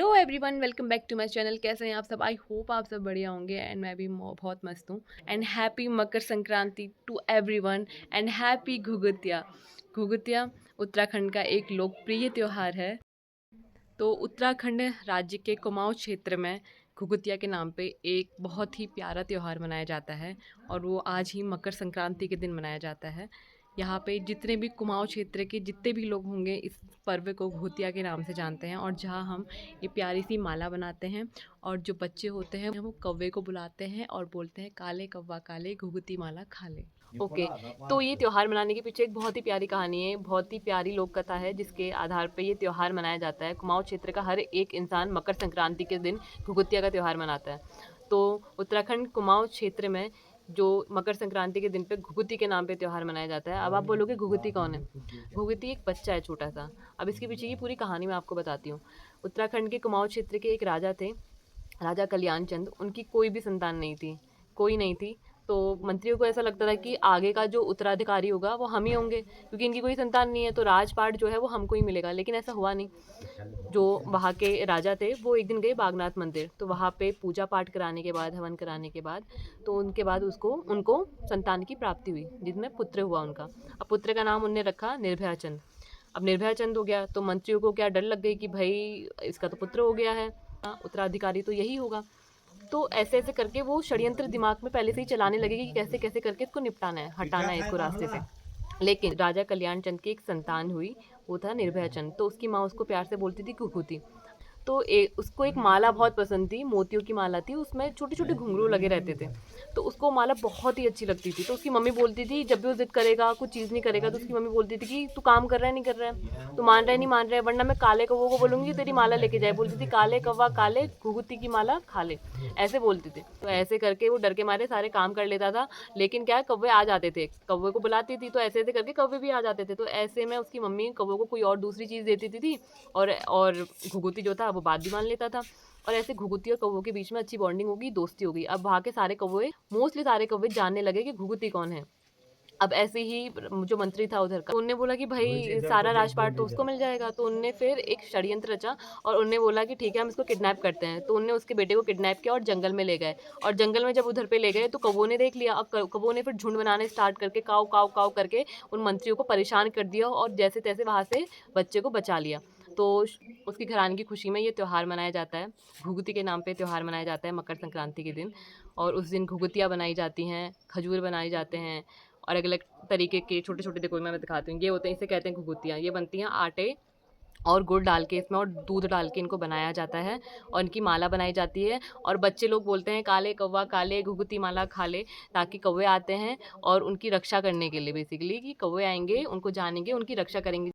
Hello everyone, welcome back to my channel. कैसे हैं आप सब? आई होप आप सब बढ़िया होंगे एंड मैं भी बहुत मस्त हूँ। And happy Makar Sankranti to everyone and happy Ghughutiya. Ghughutiya Uttarakhand का एक लोकप्रिय त्यौहार है। तो उत्तराखंड राज्य के कुमाऊं क्षेत्र में घुघुतिया के नाम पे एक बहुत ही प्यारा त्यौहार मनाया जाता है और वो आज ही मकर संक्रांति के दिन मनाया जाता है। यहाँ पे जितने भी कुमाऊं क्षेत्र के जितने भी लोग होंगे इस पर्व को घुघुतिया के नाम से जानते हैं। और जहाँ हम ये प्यारी सी माला बनाते हैं और जो बच्चे होते हैं वो कौवे को बुलाते हैं और बोलते हैं काले कौवा काले घुघुती माला खा ले। ओके, तो ये त्यौहार मनाने के पीछे एक बहुत ही प्यारी कहानी है, बहुत ही प्यारी लोक कथा है जिसके आधार पे ये त्यौहार मनाया जाता है। कुमाऊं क्षेत्र का हर एक इंसान मकर संक्रांति के दिन घुघुतिया का त्यौहार मनाता है। तो उत्तराखंड कुमाऊं क्षेत्र में जो मकर संक्रांति के दिन पे घुघुती के नाम पे त्यौहार मनाया जाता है। अब आप बोलोगे घुघुती कौन है? घुघुती एक बच्चा है छोटा सा। अब इसके पीछे की पूरी कहानी मैं आपको बताती हूँ। उत्तराखंड के कुमाऊं क्षेत्र के एक राजा थे, राजा कल्याण चंद। उनकी कोई भी संतान नहीं थी, कोई नहीं थी। तो मंत्रियों को ऐसा लगता था कि आगे का जो उत्तराधिकारी होगा वो हम ही होंगे, क्योंकि इनकी कोई संतान नहीं है तो राजपाट जो है वो हमको ही मिलेगा। लेकिन ऐसा हुआ नहीं। जो वहाँ के राजा थे वो एक दिन गए बागनाथ मंदिर, तो वहाँ पे पूजा पाठ कराने के बाद, हवन कराने के बाद, तो उनके बाद उनको संतान की प्राप्ति हुई जिसमें पुत्र हुआ उनका। अब पुत्र का नाम उनने रखा निर्भया चंद। अब निर्भया चंद हो गया तो मंत्रियों को क्या डर लग गई कि भाई इसका तो पुत्र हो गया है, उत्तराधिकारी तो यही होगा। तो ऐसे ऐसे करके वो षड्यंत्र दिमाग में पहले से ही चलाने लगे कि कैसे कैसे करके इसको निपटाना है, हटाना है इसको रास्ते से। लेकिन राजा कल्याण चंद की एक संतान हुई, वो था निर्भया चंद। तो उसकी माँ उसको प्यार से बोलती थी घुघुती। तो उसको एक माला बहुत पसंद थी, मोतियों की माला थी, उसमें छोटे छोटे घुंघरू लगे रहते थे। तो उसको माला बहुत ही अच्छी लगती थी। तो उसकी मम्मी बोलती थी, जब भी वो जिद करेगा कुछ चीज़ नहीं करेगा तो उसकी मम्मी बोलती थी कि तू काम कर रहा है नहीं कर रहा है, तू मान रहा है नहीं मान रहा है, वरना मैं काले कौवे को बोलूँगी तेरी माला लेके जाए। बोलती थी काले कौवा काले घुघुती की माला खा ले, ऐसे बोलती थी। तो ऐसे करके वो डर के मारे सारे काम कर लेता था। लेकिन क्या, कौवे आ जाते थे, कौवे को बुलाती थी तो ऐसे ऐसे करके कौवे भी आ जाते थे। तो ऐसे में उसकी मम्मी कौवे को कोई और दूसरी चीज़ देती थी और घुघुती जो था वो बात भी मान लेता था। और ऐसे घुघुती और कौवों के बीच में अच्छी बॉन्डिंग होगी, दोस्ती हो गई। अब वहाँ के सारे कौवे, मोस्टली सारे कौवे जानने लगे कि घुघुती कौन है। अब ऐसे ही जो मंत्री था उधर का, उनने बोला कि भाई सारा राजपाट तो उसको मिल जाएगा। तो उनने फिर एक षड्यंत्र रचा और उनने बोला कि ठीक है हम इसको किडनैप करते हैं। तो उनने उसके बेटे को किडनैप किया और जंगल में ले गए। और जंगल में जब उधर पे ले गए तो कौवों ने देख लिया। अब कौवों ने फिर झुंड बनाने स्टार्ट करके काव काव काव करके उन मंत्रियों को परेशान कर दिया और जैसे तैसे वहाँ से बच्चे को बचा लिया। तो उसकी घराने की खुशी में ये त्यौहार मनाया जाता है। घुघुती के नाम पे त्यौहार मनाया जाता है मकर संक्रांति के दिन। और उस दिन घुघुतियाँ बनाई जाती हैं, खजूर बनाए जाते हैं और अलग अलग तरीके के छोटे छोटे, देखो मैं दिखाती हूँ, ये होते हैं, इसे कहते हैं घुघुतियाँ। ये बनती हैं आटे और गुड़ डाल के इसमें और दूध डाल के इनको बनाया जाता है और इनकी माला बनाई जाती है। और बच्चे लोग बोलते हैं काले कौवा काले घुघुती माला खा ले, ताकि कौवे आते हैं और उनकी रक्षा करने के लिए, बेसिकली कि कौवे आएंगे उनको जानेंगे उनकी रक्षा करेंगे।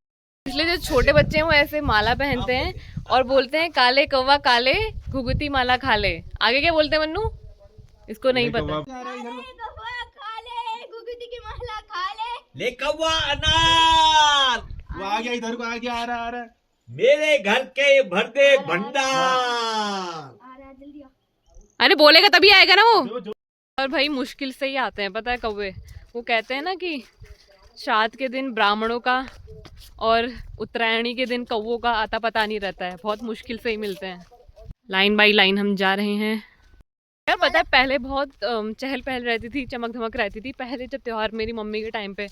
इसलिए जो छोटे बच्चे हैं वो ऐसे माला पहनते हैं और बोलते हैं काले कौवा काले घुघुती माला खा ले। आगे क्या बोलते हैं मन्नू? इसको नहीं पता। ले कौवा अनार, वो आ गया, इधर को आ गया, आ रहा मेरे घर के भर दे भंडार। अरे बोलेगा तभी आएगा ना वो। और भाई मुश्किल से ही आते हैं, पता है कौवे। वो कहते हैं ना कि श्राद्ध के दिन ब्राह्मणों का और उत्तरायणी के दिन कौवों का आता पता नहीं रहता है, बहुत मुश्किल से ही मिलते हैं। लाइन बाई लाइन हम जा रहे हैं। यार पता है पहले बहुत चहल पहल रहती थी, चमक धमक रहती थी पहले जब त्यौहार, मेरी मम्मी के टाइम पे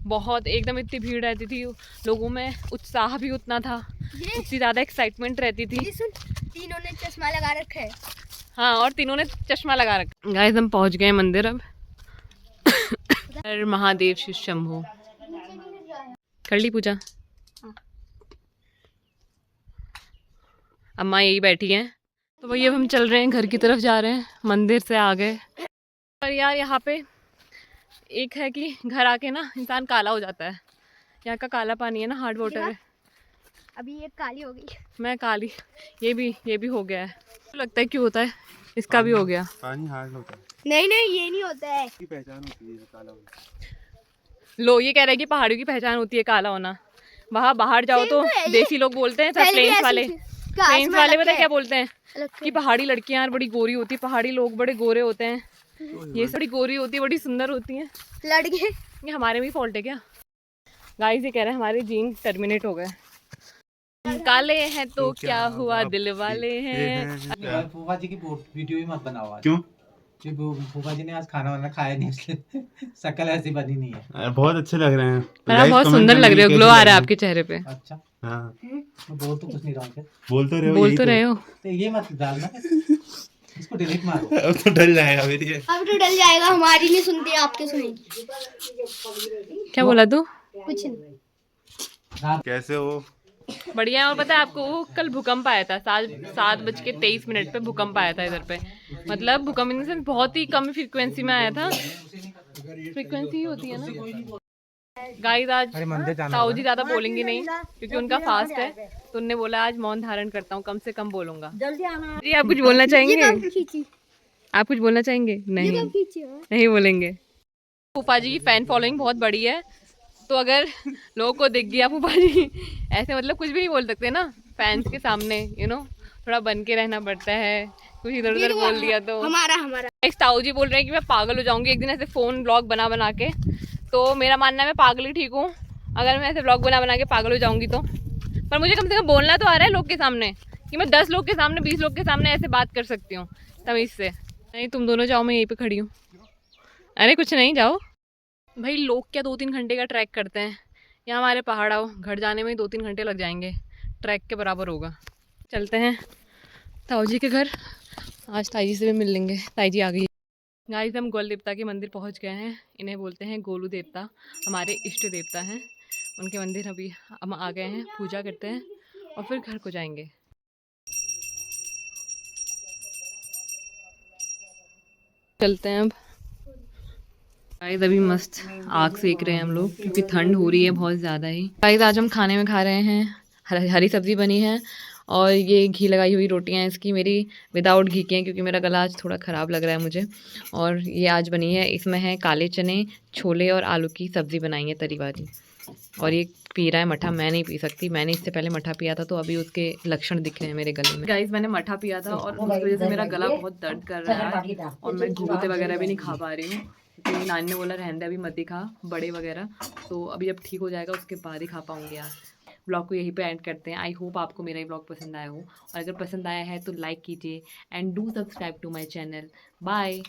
बहुत एकदम इतनी भीड़ रहती थी, लोगों में उत्साह भी उतना था, उतनी ज़्यादा एक्साइटमेंट रहती थी। तीनों ने चश्मा लगा रखा है। हाँ, और तीनों ने चश्मा लगा रखा। गाइस हम पहुंच गए मंदिर अब। महादेव शिव शंभू। कर ली पूजा? अम्मा यही बैठी हैं। तो वही अब हम चल रहे हैं, घर की तरफ जा रहे हैं, मंदिर से आ गए। पर यार यहाँ पे एक है कि घर आके ना इंसान काला हो जाता है। यहाँ का काला पानी है ना, हार्ड वाटर है। अभी ये काली हो गई, मैं काली, ये भी हो गया है। तो लगता है क्यों होता है, इसका भी हो गया। पानी हार्ड होता है। नहीं ये नहीं होता है, इसकी पहचान होती है काला होना। लो ये कह रहे हैं कि पहाड़ियों की पहचान होती है काला होना। वहाँ बाहर जाओ तो देसी लोग बोलते हैं, प्लेन्स वाले पता है क्या बोलते हैं कि पहाड़ी लड़कियां यार बड़ी गोरी होती है, पहाड़ी लोग बड़े गोरे होते हैं, ये बड़ी गोरी होती है, बड़ी सुंदर होती हैं लड़के। ये हमारे भी फॉल्ट है क्या? गाइस ये कह रहे हैं हमारे जीन टर्मिनेट हो गए। काले हैं तो क्या हुआ, दिल वाले हैं। फूफा जी की वीडियो ही मत बनाओ आज। क्यों? क्योंकि फूफा जी ने आज खाना वाना खाया नहीं इसलिए शक्ल ऐसी बनी नहीं है। अरे बहुत अच्छे लग रहे हैं। पर आप बहुत सुंदर लग रहे हो, ग्लो आ रहा है आपके चेहरे पे। अच्छा, हाँ मैं बोल तो कुछ नहीं रहा हूँ। बोल तो रहे हो, बोल यही तो रहे हो। तो ये मत डालना, इसको डिलीट मारो। अब तो डल जाएगा फिर ये। अब तो डल जाएगा, हमारी नहीं सुनती, आपके सुनेगी। क्या बोला तू? कुछ नहीं। कैसे हो? बढ़िया है। और पता है आपको, कल भूकंप आया था 7:23 पे भूकंप आया था इधर पे। मतलब भूकंप इन सेंस बहुत ही कम फ्रीक्वेंसी में आया था। फ्रीक्वेंसी ही होती है ना गाइस। आज ताऊ जी ज्यादा बोलेंगे नहीं क्योंकि उनका फास्ट है, तो उनने बोला आज मौन धारण करता हूँ, कम से कम बोलूंगा। जी आप कुछ बोलना चाहेंगे? खींची आप कुछ बोलना चाहेंगे? नहीं, नहीं बोलेंगे। फूफा जी की फैन फॉलोइंग बहुत बड़ी है, तो अगर लोगों को दिख गया फूफा जी ऐसे, मतलब कुछ भी नहीं बोल सकते ना फैंस के सामने, थोड़ा बन के रहना पड़ता है। कुछ इधर उधर बोल दिया तो हमारा इस ताऊ जी बोल रहे हैं कि मैं पागल हो जाऊंगी एक दिन ऐसे फोन ब्लॉग बना बना के। तो मेरा मानना है मैं पागल ही ठीक हूँ अगर मैं ऐसे ब्लॉग बना बना के पागल हो जाऊंगी तो। पर मुझे कम से कम बोलना तो आ रहा है लोग के सामने, कि मैं 10 लोग के सामने 20 लोग के सामने ऐसे बात कर सकती हूँ तमीज़ से। नहीं तुम दोनों जाओ, मैं यहीं पे खड़ी हूँ। अरे कुछ नहीं, जाओ भाई। लोग क्या 2-3 घंटे का ट्रैक करते हैं, यहाँ हमारे पहाड़ आओ, घर जाने में ही 2-3 घंटे लग जाएंगे, ट्रैक के बराबर होगा। चलते हैं ताऊ जी के घर, आज ताई जी से भी मिल लेंगे। ताई जी आ गई। गाइस हम गोल देवता के मंदिर पहुंच गए हैं। इन्हें बोलते हैं गोलू देवता, हमारे इष्ट देवता हैं। उनके मंदिर अभी हम आ गए हैं, पूजा करते हैं और फिर घर को जाएंगे। चलते हैं अब। गाइस अभी मस्त आग सेक रहे हैं हम लोग क्योंकि ठंड हो रही है बहुत ज़्यादा ही। गाइस आज हम खाने में खा रहे हैं, हरी सब्जी बनी है और ये घी लगाई हुई रोटियां हैं इसकी मेरी विदाउट घी की हैं क्योंकि मेरा गला आज थोड़ा ख़राब लग रहा है मुझे। और ये आज बनी है, इसमें है काले चने, छोले और आलू की सब्ज़ी बनाई है तरी वाली। और ये पी रहा है मठा, मैं नहीं पी सकती, मैंने इससे पहले मठा पिया था तो अभी उसके लक्षण दिख रहे हैं मेरे गले में। गाइस मैंने मठा पिया था और उस वजह से मेरा गला बहुत दर्द कर रहा है और मैं घूंघते वगैरह भी नहीं खा पा रही हूँ क्योंकि नानी ने बोला रहने दे अभी मत ही खा बड़े वगैरह, तो अभी जब ठीक हो जाएगा उसके बाद ही खा पाऊँगी यार। ब्लॉग को यहीं पे एंड करते हैं। आई होप आपको मेरा ये ब्लॉग पसंद आया हो, और अगर पसंद आया है तो लाइक कीजिए and do subscribe to my channel. Bye.